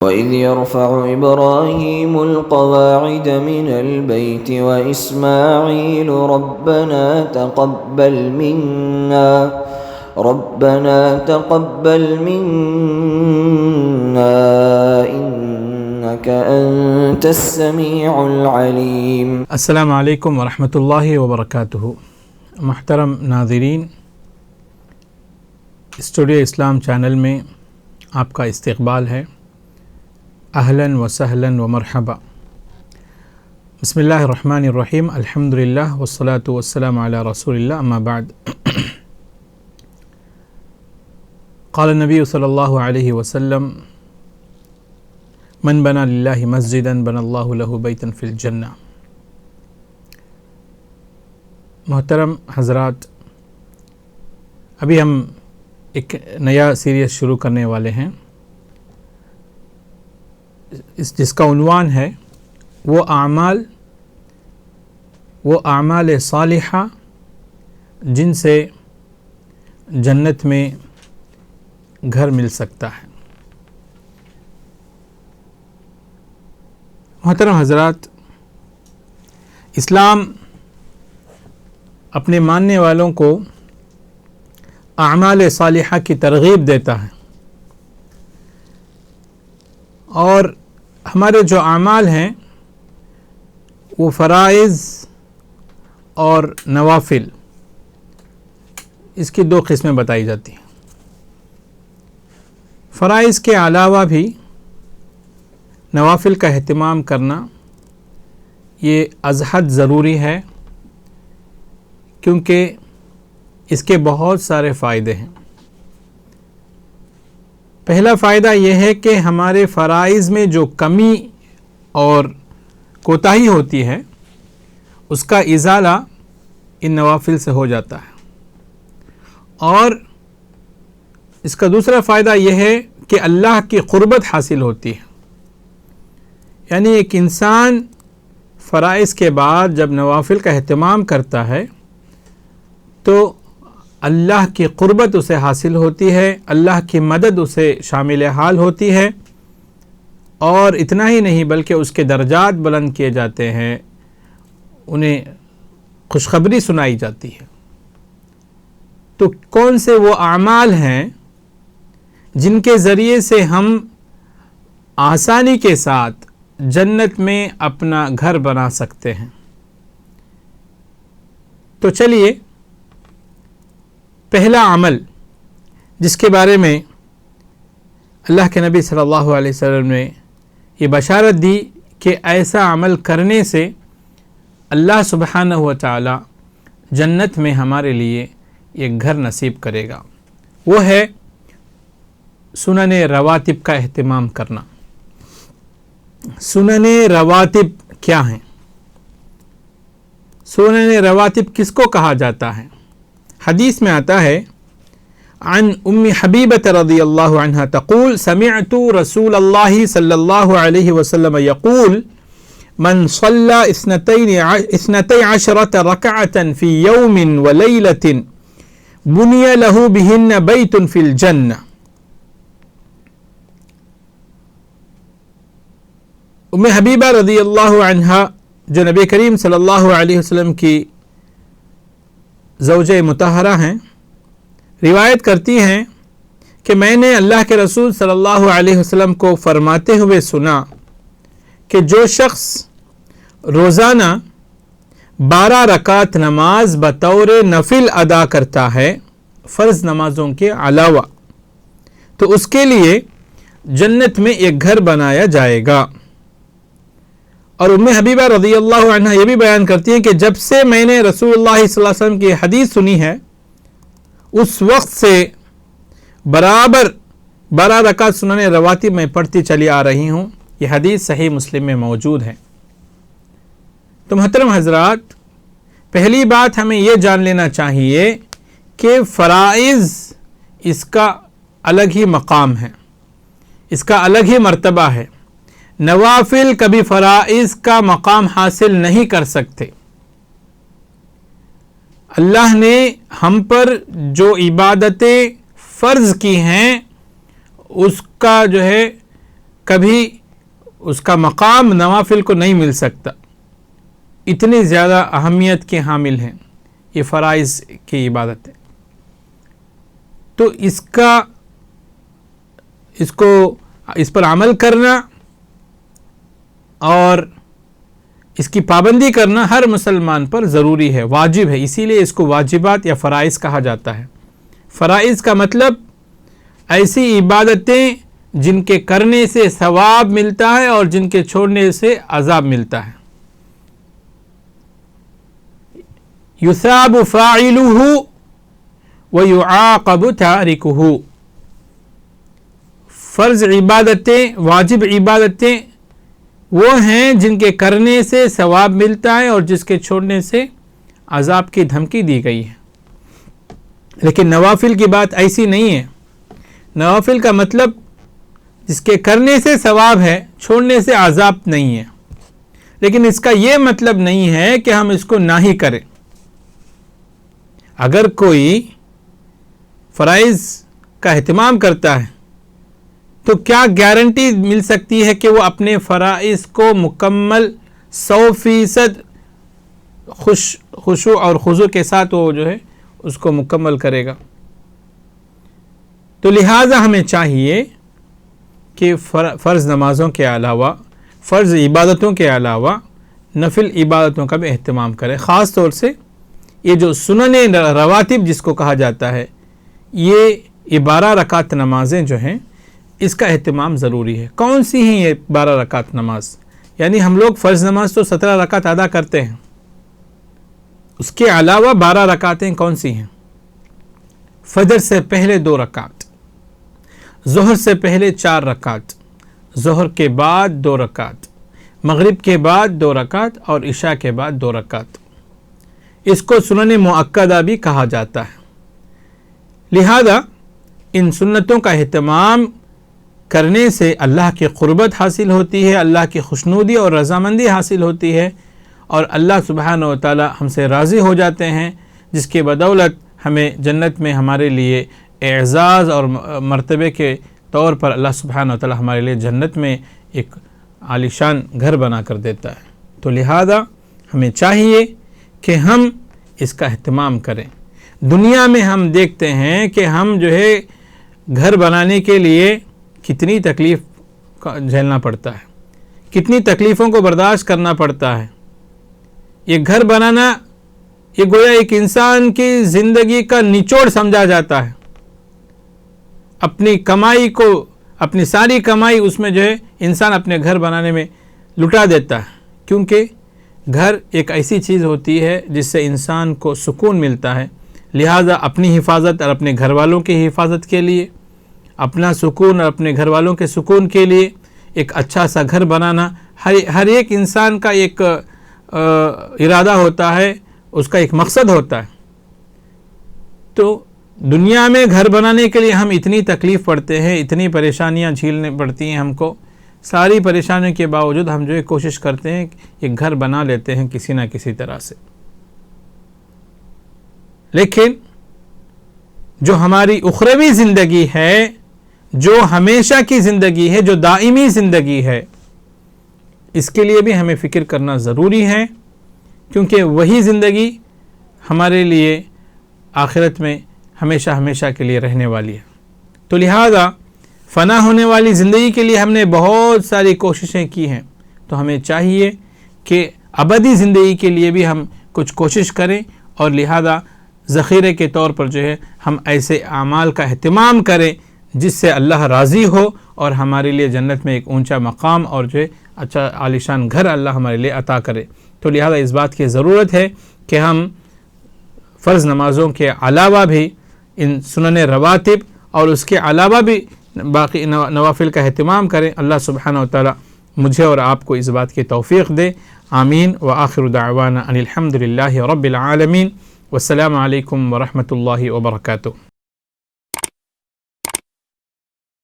وَإِذْ يَرْفَعُ إِبْرَاهِيمُ الْقَوَاعِدَ مِنَ الْبَيْتِ وَإِسْمَاعِيلُ رَبَّنَا تَقَبَّلْ مِنَّا إِنَّكَ أَنْتَ السَّمِيعُ الْعَلِيمُ۔ السلام علیکم ورحمۃ اللہ وبرکاتہ۔ محترم ناظرین، اسٹوڈیو اسلام چینل میں آپ کا استقبال ہے۔ اہلاً و سہلاً و مرحبا۔ بسم اللہ الرحمن الرحیم، الحمدللہ والصلاة والسلام علی رسول اللہ، اما بعد۔ قال النبی صلی اللہ علیہ وسلم: من بنا للہ مسجدا بنا اللہ لہ بیتا فی الجنہ۔ محترم حضرات، ابھی ہم ایک نیا سیریز شروع کرنے والے ہیں جس کا عنوان ہے وہ اعمال صالحہ جن سے جنت میں گھر مل سکتا ہے۔ محترم حضرات، اسلام اپنے ماننے والوں کو اعمال صالحہ کی ترغیب دیتا ہے، اور ہمارے جو اعمال ہیں وہ فرائض اور نوافل، اس کی دو قسمیں بتائی جاتی ہیں۔ فرائض کے علاوہ بھی نوافل کا اہتمام کرنا یہ ازحد ضروری ہے، کیونکہ اس کے بہت سارے فائدے ہیں۔ پہلا فائدہ یہ ہے کہ ہمارے فرائض میں جو کمی اور کوتاہی ہوتی ہے اس کا ازالہ ان نوافل سے ہو جاتا ہے، اور اس کا دوسرا فائدہ یہ ہے کہ اللہ کی قربت حاصل ہوتی ہے۔ یعنی ایک انسان فرائض کے بعد جب نوافل کا اہتمام کرتا ہے تو اللہ کی قربت اسے حاصل ہوتی ہے، اللہ کی مدد اسے شامل حال ہوتی ہے، اور اتنا ہی نہیں بلکہ اس کے درجات بلند کیے جاتے ہیں، انہیں خوشخبری سنائی جاتی ہے۔ تو کون سے وہ اعمال ہیں جن کے ذریعے سے ہم آسانی کے ساتھ جنت میں اپنا گھر بنا سکتے ہیں؟ تو چلیے، پہلا عمل جس کے بارے میں اللہ کے نبی صلی اللہ علیہ وسلم نے یہ بشارت دی کہ ایسا عمل کرنے سے اللہ سبحانہ و تعالی جنت میں ہمارے لیے ایک گھر نصیب کرے گا، وہ ہے سنن رواتب کا اہتمام کرنا۔ سنن رواتب کیا ہیں؟ سنن رواتب کس کو کہا جاتا ہے؟ حدیث میں آتا ہے، عن ام حبیبۃ رضی اللہ عنہا تقول سمعت رسول اللہ صلی اللہ علیہ وسلم یقول من صلی 12 رکعۃ فی یوم ولیلۃ بنی لہ بہن بیت فی الجنہ۔ ام حبیبہ رضی اللہ عنہا جو نبی کریم صلی اللہ علیہ وسلم کی زوجہ مطہرہ ہیں، روایت کرتی ہیں کہ میں نے اللہ کے رسول صلی اللہ علیہ وسلم کو فرماتے ہوئے سنا کہ جو شخص روزانہ 12 رکعت نماز بطور نفل ادا کرتا ہے فرض نمازوں کے علاوہ، تو اس کے لیے جنت میں ایک گھر بنایا جائے گا۔ اور ام حبیبہ رضی اللہ عنہ یہ بھی بیان کرتی ہیں کہ جب سے میں نے رسول اللہ صلی اللہ علیہ وسلم کی حدیث سنی ہے اس وقت سے برابر 12 رکعت سنن رواتب میں پڑھتی چلی آ رہی ہوں۔ یہ حدیث صحیح مسلم میں موجود ہے۔ تو محترم حضرات، پہلی بات ہمیں یہ جان لینا چاہیے کہ فرائض اس کا الگ ہی مقام ہے، اس کا الگ ہی مرتبہ ہے۔ نوافل کبھی فرائض کا مقام حاصل نہیں کر سکتے۔ اللہ نے ہم پر جو عبادتیں فرض کی ہیں اس کا جو ہے کبھی اس کا مقام نوافل کو نہیں مل سکتا، اتنی زیادہ اہمیت کے حامل ہیں یہ فرائض کی عبادت ہے۔ تو اس پر عمل کرنا اور اس کی پابندی کرنا ہر مسلمان پر ضروری ہے، واجب ہے، اسی لیے اس کو واجبات یا فرائض کہا جاتا ہے۔ فرائض کا مطلب ایسی عبادتیں جن کے کرنے سے ثواب ملتا ہے اور جن کے چھوڑنے سے عذاب ملتا ہے۔ یثاب فاعلہ ویعاقب تارکہ، فرض عبادتیں، واجب عبادتیں وہ ہیں جن کے کرنے سے ثواب ملتا ہے اور جس کے چھوڑنے سے عذاب کی دھمکی دی گئی ہے۔ لیکن نوافل کی بات ایسی نہیں ہے۔ نوافل کا مطلب جس کے کرنے سے ثواب ہے، چھوڑنے سے عذاب نہیں ہے، لیکن اس کا یہ مطلب نہیں ہے کہ ہم اس کو نہ ہی کریں۔ اگر کوئی فرائض کا اہتمام کرتا ہے تو کیا گارنٹی مل سکتی ہے کہ وہ اپنے فرائض کو مکمل 100% خشوع اور خضوع کے ساتھ وہ جو ہے اس کو مکمل کرے گا؟ تو لہٰذا ہمیں چاہیے کہ فرض نمازوں کے علاوہ، فرض عبادتوں کے علاوہ نفل عبادتوں کا بھی اہتمام کریں۔ خاص طور سے یہ جو سنن رواتب جس کو کہا جاتا ہے، یہ 12 رکعت نمازیں جو ہیں اس کا اہتمام ضروری ہے۔ کون سی ہیں یہ 12 رکعت نماز؟ یعنی ہم لوگ فرض نماز تو 17 رکعت ادا کرتے ہیں، اس کے علاوہ 12 رکعتیں کون سی ہیں؟ فجر سے پہلے 2 رکعت، ظہر سے پہلے 4 رکعت، ظہر کے بعد 2 رکعت، مغرب کے بعد 2 رکعت اور عشاء کے بعد 2 رکعت۔ اس کو سنن مؤکدہ بھی کہا جاتا ہے۔ لہذا ان سنتوں کا اہتمام کرنے سے اللہ کی قربت حاصل ہوتی ہے، اللہ کی خوشنودی اور رضامندی حاصل ہوتی ہے، اور اللہ سبحانہ و تعالی ہم سے راضی ہو جاتے ہیں، جس کی بدولت ہمیں جنت میں ہمارے لیے اعزاز اور مرتبے کے طور پر اللہ سبحانہ و تعالی ہمارے لیے جنت میں ایک عالیشان گھر بنا کر دیتا ہے۔ تو لہذا ہمیں چاہیے کہ ہم اس کا اہتمام کریں۔ دنیا میں ہم دیکھتے ہیں کہ ہم جو ہے گھر بنانے کے لیے کتنی تکلیف جھیلنا پڑتا ہے، کتنی تکلیفوں کو برداشت کرنا پڑتا ہے۔ یہ گھر بنانا یہ گویا ایک انسان کی زندگی کا نچوڑ سمجھا جاتا ہے۔ اپنی کمائی کو، اپنی ساری کمائی اس میں جو ہے انسان اپنے گھر بنانے میں لٹا دیتا ہے، کیونکہ گھر ایک ایسی چیز ہوتی ہے جس سے انسان کو سکون ملتا ہے۔ لہٰذا اپنی حفاظت اور اپنے گھر والوں کی حفاظت کے لیے، اپنا سکون اور اپنے گھر والوں کے سکون کے لیے ایک اچھا سا گھر بنانا ہر ایک انسان کا ایک ارادہ ہوتا ہے، اس کا ایک مقصد ہوتا ہے۔ تو دنیا میں گھر بنانے کے لیے ہم اتنی تکلیف پڑتے ہیں، اتنی پریشانیاں جھیلنے پڑتی ہیں ہم کو، ساری پریشانیوں کے باوجود ہم جو ہے کوشش کرتے ہیں کہ ایک گھر بنا لیتے ہیں کسی نہ کسی طرح سے۔ لیکن جو ہماری اخروی زندگی ہے، جو ہمیشہ کی زندگی ہے، جو دائمی زندگی ہے، اس کے لیے بھی ہمیں فکر کرنا ضروری ہے، کیونکہ وہی زندگی ہمارے لیے آخرت میں ہمیشہ ہمیشہ کے لیے رہنے والی ہے۔ تو لہذا فنا ہونے والی زندگی کے لیے ہم نے بہت ساری کوششیں کی ہیں، تو ہمیں چاہیے کہ ابدی زندگی کے لیے بھی ہم کچھ کوشش کریں، اور لہذا ذخیرے کے طور پر جو ہے ہم ایسے اعمال کا اہتمام کریں جس سے اللہ راضی ہو اور ہمارے لیے جنت میں ایک اونچا مقام اور جو ہے اچھا عالیشان گھر اللہ ہمارے لیے عطا کرے۔ تو لہذا اس بات کی ضرورت ہے کہ ہم فرض نمازوں کے علاوہ بھی ان سنن رواتب اور اس کے علاوہ بھی باقی نوافل کا اہتمام کریں۔ اللہ سبحانہ و تعالی مجھے اور آپ کو اس بات کی توفیق دے، آمین۔ وآخر دعوانا ان الحمد للہ رب العالمین، والسلام علیکم ورحمۃ اللہ وبرکاتہ۔